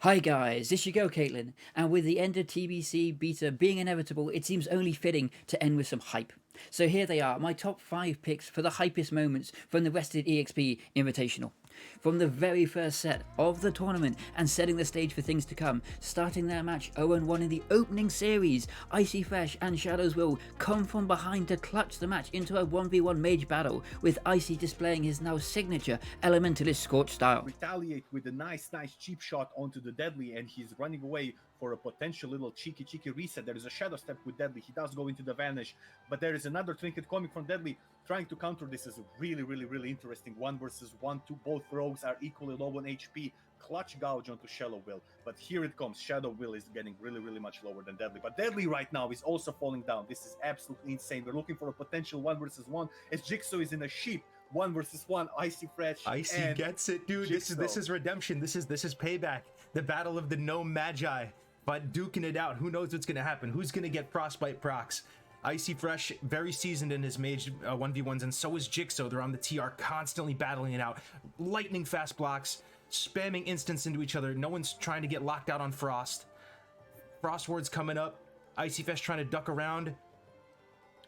Hi guys, this you go, Caitlin, and with the end of TBC beta being inevitable, it seems only fitting to end with some hype. So here they are, my top 5 picks for the hypest moments from the rest of the EXP Invitational. From the very first set of the tournament and setting the stage for things to come, starting their match 0-1 in the opening series, Icy Fresh and Shadows will come from behind to clutch the match into a 1v1 Mage battle, with Icy displaying his now signature Elementalist Scorch style. Retaliate with a nice cheap shot onto the Deadly, and he's running away for a potential little cheeky reset. There is a Shadow Step with Deadly. He does go into the Vanish, but there is another trinket coming from Deadly, trying to counter. This is really interesting. 1 versus 1, 2. Both rogues are equally low on HP. Clutch gouge onto Shallow Will, but here it comes. Shadow Will is getting really much lower than Deadly, but Deadly right now is also falling down. This is absolutely insane. We're looking for a potential 1 versus 1 as Jigsaw is in a sheep. 1 versus 1, Icy Fresh. Icy gets it, dude. This is redemption. This is payback. The battle of the gnome magi, but duking it out. Who knows what's gonna happen? Who's gonna get frostbite procs? Icy Fresh, very seasoned in his mage 1v1s, and so is Jigsaw. They're on the TR, constantly battling it out. Lightning fast blocks, spamming instants into each other. No one's trying to get locked out on Frost. Frost ward's coming up. Icy Fresh trying to duck around.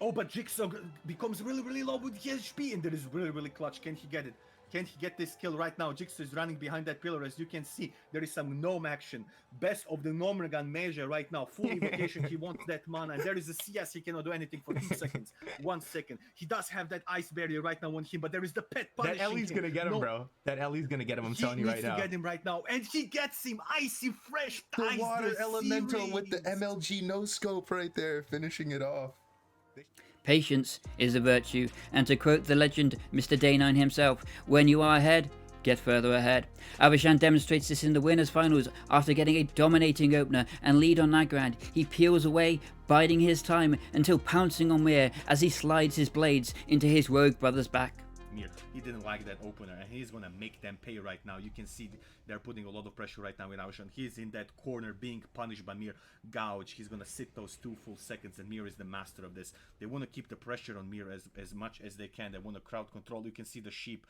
Oh, but Jigsaw becomes really low with HP, and there is really clutch. Can he get it? Can he get this kill right now? Jigsaw is running behind that pillar. As you can see, there is some gnome action. Best of the Gnomergan measure right now. Full invocation. He wants that mana. And there is a CS. He cannot do anything for 2 seconds. 1 second. He does have that ice barrier right now on him, but there is the pet punishing That Ellie's gonna get him, bro. That Ellie's gonna get him. I'm telling you right now. He needs to get him right now. And he gets him. Icy Fresh. The water elemental with the MLG no scope right there, finishing it off. Patience is a virtue, and to quote the legend Mr. Day9 himself, when you are ahead, get further ahead. Avishan demonstrates this in the winners finals after getting a dominating opener and lead on Nagrand. He peels away, biding his time until pouncing on Mir as he slides his blades into his rogue brother's back. He didn't like that opener, and he's gonna make them pay right now. You can see they're putting a lot of pressure right now in Avishan. He's in that corner being punished by Mir. Gouge, he's gonna sit those 2 full seconds, and Mir is the master of this. They want to keep the pressure on Mir as much as they can. They want to crowd control. You can see the sheep.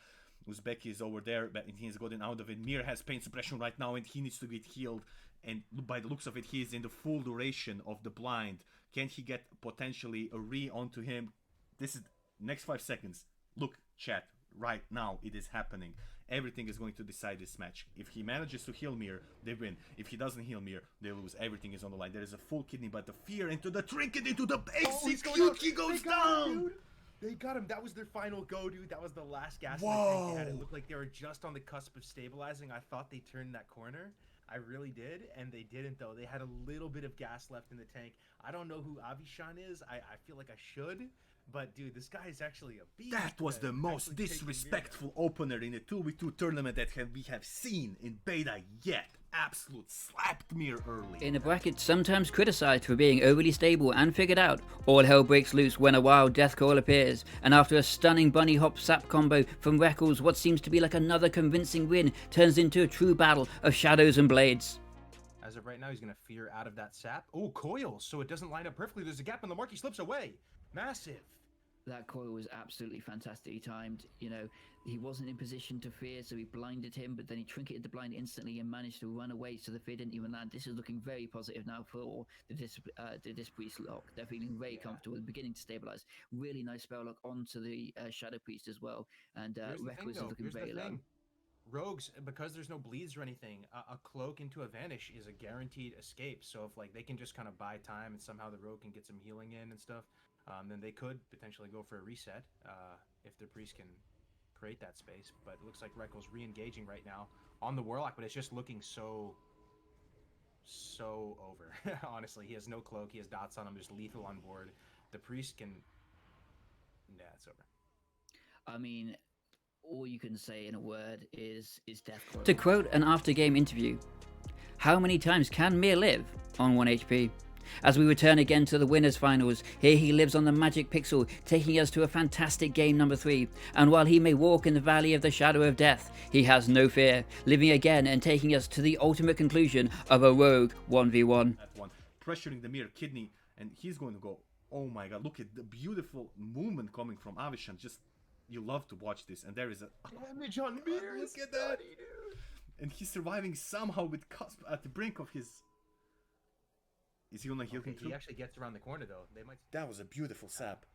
Uzbeki is over there, but he's gotten out of it. Mir has pain suppression right now, and he needs to get healed. And by the looks of it, he is in the full duration of the blind. Can he get potentially a re onto him? This is next 5 seconds. Look, chat. Right now it is happening. Everything is going to decide this match. If he manages to heal Mir, they win. If he doesn't heal Mir, they lose. Everything is on the line. There is a full kidney, but the fear into the trinket, into the execute, he goes down. They got him. That was their final go, dude. That was the last gas in the tank they had. It looked like they were just on the cusp of stabilizing. I thought they turned that corner. I really did, and they didn't, though. They had a little bit of gas left in the tank. I don't know who Avishan is. I feel like I should. But, dude, this guy is actually a beast. That was the most disrespectful opener in a 2v2 tournament that we have seen in beta yet. Absolute slapped Mir early. In a bracket sometimes criticised for being overly stable and figured out, all hell breaks loose when a wild death call appears, and after a stunning bunny hop sap combo from Reckles, what seems to be like another convincing win turns into a true battle of shadows and blades. As of right now, he's going to fear out of that sap. Oh, coils, so it doesn't line up perfectly. There's a gap in the mark. He slips away. Massive. That coil was absolutely fantastically timed. You know, he wasn't in position to fear, so he blinded him, but then he trinketed the blind instantly and managed to run away, so the fear didn't even land. This is looking very positive now for the Disc Priest lock. They're feeling very comfortable, beginning to stabilize. Really nice spell lock onto the Shadow Priest as well, and Reckles is looking very low. Rogues, because there's no bleeds or anything, a cloak into a vanish is a guaranteed escape. So if like they can just kind of buy time and somehow the rogue can get some healing in and stuff, then they could potentially go for a reset if the priest can create that space. But it looks like Reckles re-engaging right now on the warlock, but it's just looking so over. Honestly, he has no cloak, he has dots on him, there's lethal on board. The priest can, yeah, it's over. I mean, all you can say in a word is death. To quote an after-game interview, how many times can Mir live on 1 HP? As we return again to the winners finals, here he lives on the magic pixel, taking us to a fantastic game number 3, and while he may walk in the valley of the shadow of death, he has no fear, living again and taking us to the ultimate conclusion of a rogue 1v1. That one, pressuring the Mir kidney, and he's going to go, oh my god, look at the beautiful movement coming from Avishan. Just, you love to watch this, and there is a damage on Mir. Look at that. And he's surviving somehow with Cusp at the brink of his... Is he gonna heal him through? He actually gets around the corner though. They might. That was a beautiful sap.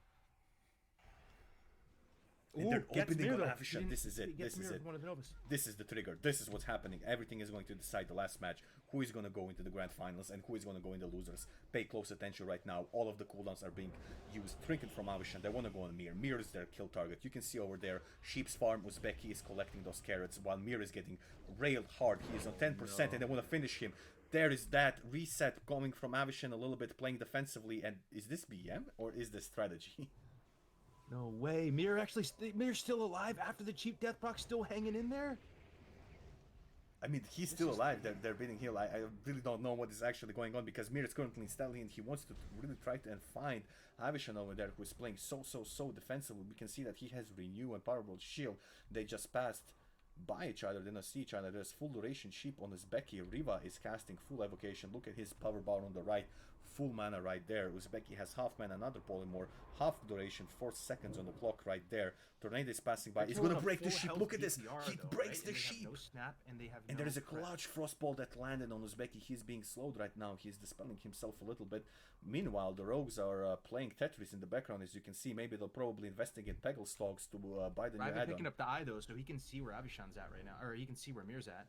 And Ooh, they're gets opening Mir, on though. Avishan. He This is it. gets This is Mir it. with one of the Novas. This is the trigger. This is what's happening. Everything is going to decide the last match. Who is going to go into the grand finals and who is going to go in the losers. Pay close attention right now. All of the cooldowns are being used. Trinket from Avishan. They want to go on Mir. Mir is their kill target. You can see over there, Sheep's Farm, Uzbeki is collecting those carrots while Mir is getting railed hard. He is on 10% and they want to finish him. There is that reset coming from Avishan a little bit, playing defensively. And is this BM or is this strategy? No way. Mir's still alive after the cheap death proc, still hanging in there. I mean, he's still alive. They're beating heal. I really don't know what is actually going on because Mir is currently in Stanley and he wants to really try to and find Avishan over there who is playing so defensively. We can see that he has Renew and Powerball Shield. They just passed by each other, they don't see each other. There's full duration Sheep on his Becky. Riva is casting full evocation. Look at his power bar on the right. Full mana right there. Uzbeki has half mana, another polymorph, half duration, 4 seconds on the clock right there. Tornado is passing by. He's gonna break the sheep. Look at this. He breaks the sheep. No snap, and they have And no there is a prep. clutch frostball that landed on Uzbeki. He's being slowed right now. He's dispelling himself a little bit. Meanwhile, the rogues are playing Tetris in the background, as you can see. Maybe they'll probably investigate Peggle Slogs to buy the new Rival add-on. picking up the eye though, so he can see where Avishan's at right now, or he can see where Mir's at.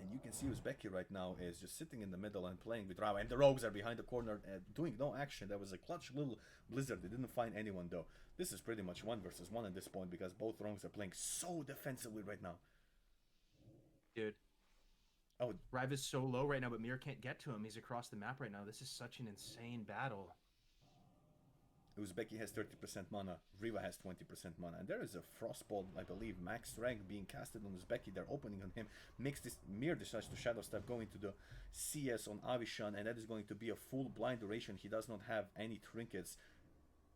And you can see Uzbeki right now is just sitting in the middle and playing with Rava. And the rogues are behind the corner doing no action. There was a clutch little blizzard. They didn't find anyone though. This is pretty much 1 versus 1 at this point because both rogues are playing so defensively right now. Dude. Oh, Rive is so low right now, but Mir can't get to him. He's across the map right now. This is such an insane battle. Uzbeki has 30% mana, Riva has 20% mana, and there is a Frostball, I believe, max rank being casted on Uzbeki. They're opening on him. Makes this Mir decides to Shadow Step, going to the CS on Avishan, and that is going to be a full blind duration. He does not have any trinkets.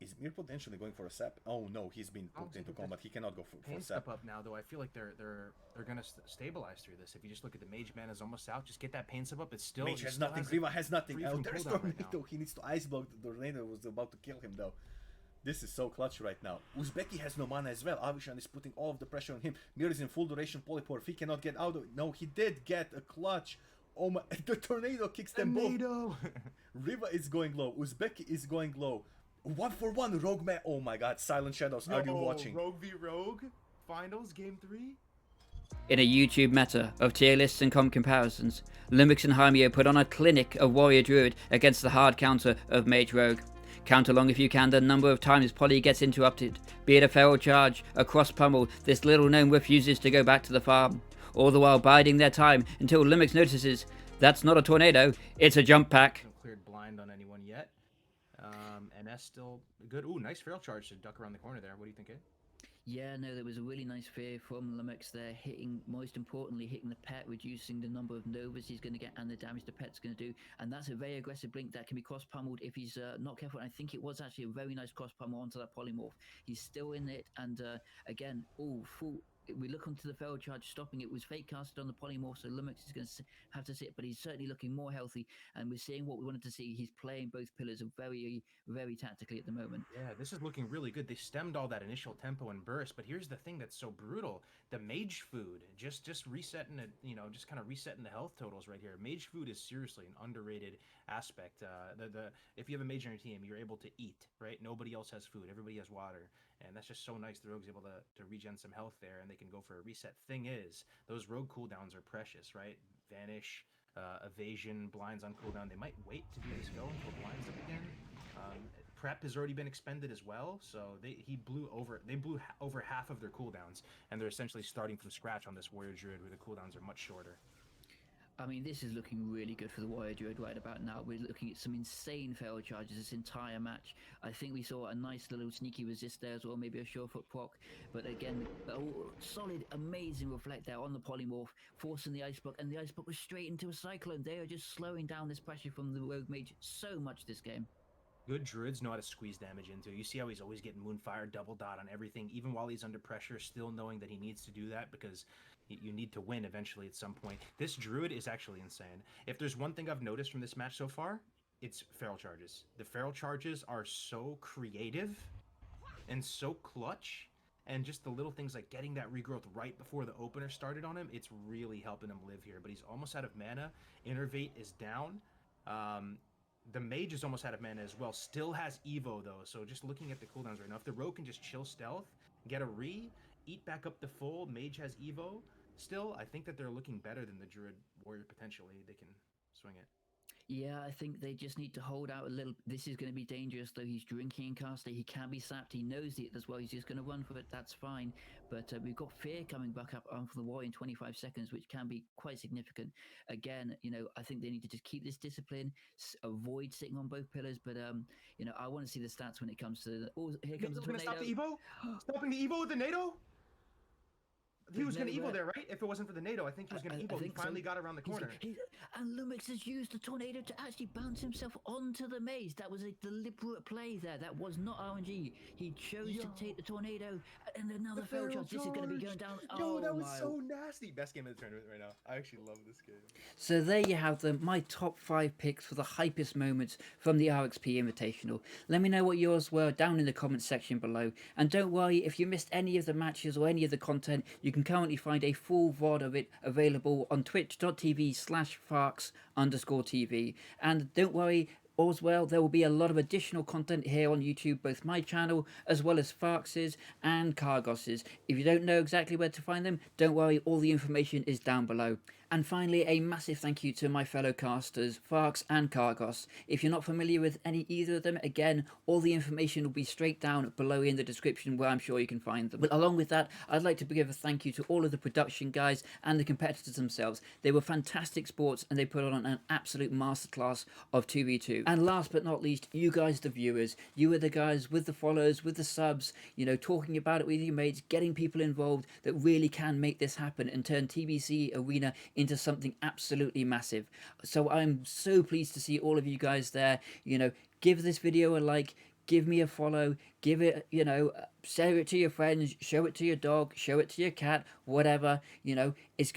Is Mir potentially going for a sap? Oh no, he's been put into combat. He cannot go for Pain sap. step up now, though. I feel like they're gonna stabilize through this. If you just look at the Mage mana's almost out, just get that pain step up. It's still Mage he has still nothing, has Riva has nothing. free Oh, from there's cooldown right Tornado. now. He needs to ice block. The Tornado was about to kill him though. This is so clutch right now. Uzbeki has no mana as well. Avishan is putting all of the pressure on him. Mir is in full duration polypore. If he cannot get out of it. No, he did get a clutch. Oh my, the Tornado kicks them both. Riva is going low. Uzbeki is going low. 1-for-1 Rogue man. Oh my god, Silent Shadows, are you watching? Rogue v Rogue finals game 3. In a YouTube meta of tier lists and comp comparisons, Lumix and Jaimeo put on a clinic of Warrior Druid against the hard counter of Mage Rogue. Count along if you can the number of times Polly gets interrupted, be it a feral charge, a cross pummel, this little gnome refuses to go back to the farm, all the while biding their time until Lumix notices, that's not a tornado, it's a jump pack. No cleared blind on anyone yet. NS still good. Ooh, nice feral charge to duck around the corner there. What do you think, Ed? Yeah, no, there was a really nice fear from Lumix there, hitting, most importantly, hitting the pet, reducing the number of novas he's going to get and the damage the pet's going to do. And that's a very aggressive blink that can be cross-pummeled if he's not careful. And I think it was actually a very nice cross-pummel onto that polymorph. He's still in it, and again, full. We look onto the feral charge stopping it was fake casted on the polymorph, so Lumix is going to have to sit, but he's certainly looking more healthy, and we're seeing what we wanted to see. He's playing both pillars very tactically at the moment. Yeah, this is looking really good. They stemmed all that initial tempo and burst, but here's the thing that's so brutal. The Mage food, just resetting it, just kind of resetting the health totals right here. Mage food is seriously an underrated aspect. If you have a Mage on your team, you're able to eat, right? Nobody else has food. Everybody has water. And that's just so nice. The Rogue's able to regen some health there, and they can go for a reset. Thing is, those Rogue cooldowns are precious, right? Vanish, Evasion, Blinds on cooldown. They might wait to do this go until Blinds up again. Prep has already been expended as well, so they blew over half of their cooldowns, and they're essentially starting from scratch on this Warrior Druid, where the cooldowns are much shorter. I mean, this is looking really good for the Warrior Druid right about now. We're looking at some insane feral charges this entire match. I think we saw a nice little sneaky resist there as well, maybe a surefoot proc. But again, solid, amazing reflect there on the polymorph, forcing the ice block, and the ice block was straight into a cyclone. They are just slowing down this pressure from the Rogue Mage so much this game. Good Druids know how to squeeze damage into. You see how he's always getting Moonfire, double dot on everything, even while he's under pressure, still knowing that he needs to do that because you need to win eventually at some point. This Druid is actually insane. If there's one thing I've noticed from this match so far, it's feral charges. The feral charges are so creative and so clutch, and just the little things like getting that regrowth right before the opener started on him, it's really helping him live here. But he's almost out of mana. Innervate is down. The Mage is almost out of mana as well. Still has Evo though, so just looking at the cooldowns right now, if the Rogue can just chill stealth, get a eat back up the full, Mage has Evo. Still, I think that they're looking better than the Druid Warrior potentially. They can swing it. Yeah, I think they just need to hold out a little. This is going to be dangerous, though. He's drinking in caster. He can be sapped. He knows it as well. He's just going to run for it. That's fine. But we've got Fear coming back up from the war in 25 seconds, which can be quite significant. Again, I think they need to just keep this discipline, avoid sitting on both pillars. But, I want to see the stats when it comes to... Oh, here comes the tornado. Stop the Evo? Stopping the Evo with the NATO? He was going to Evo there, right? If it wasn't for the NATO, I think he was going to Evo. He finally got around the corner. And Lumix has used the tornado to actually bounce himself onto the Mage. That was a deliberate play there. That was not RNG. He chose to take the tornado and another fail charge. This is going to be going down. Yo, that was so nasty. Best game of the tournament right now. I actually love this game. So there you have them, my top 5 picks for the hypest moments from the RXP Invitational. Let me know what yours were down in the comments section below. And don't worry, if you missed any of the matches or any of the content, you can currently find a full VOD of it available on twitch.tv/Farks_TV. And don't worry, as well, there will be a lot of additional content here on YouTube, both my channel as well as Farks's and Cargos's. If you don't know exactly where to find them, don't worry, all the information is down below. And finally, a massive thank you to my fellow casters, Farks and Cargos. If you're not familiar with either of them, again, all the information will be straight down below in the description where I'm sure you can find them. But along with that, I'd like to give a thank you to all of the production guys and the competitors themselves. They were fantastic sports and they put on an absolute masterclass of 2v2. And last but not least, you guys, the viewers. You are the guys with the follows, with the subs, talking about it with your mates, getting people involved that really can make this happen and turn TBC Arena into something absolutely massive. So I'm so pleased to see all of you guys there. Give this video a like, give me a follow, give it, share it to your friends, show it to your dog, show it to your cat, whatever. It's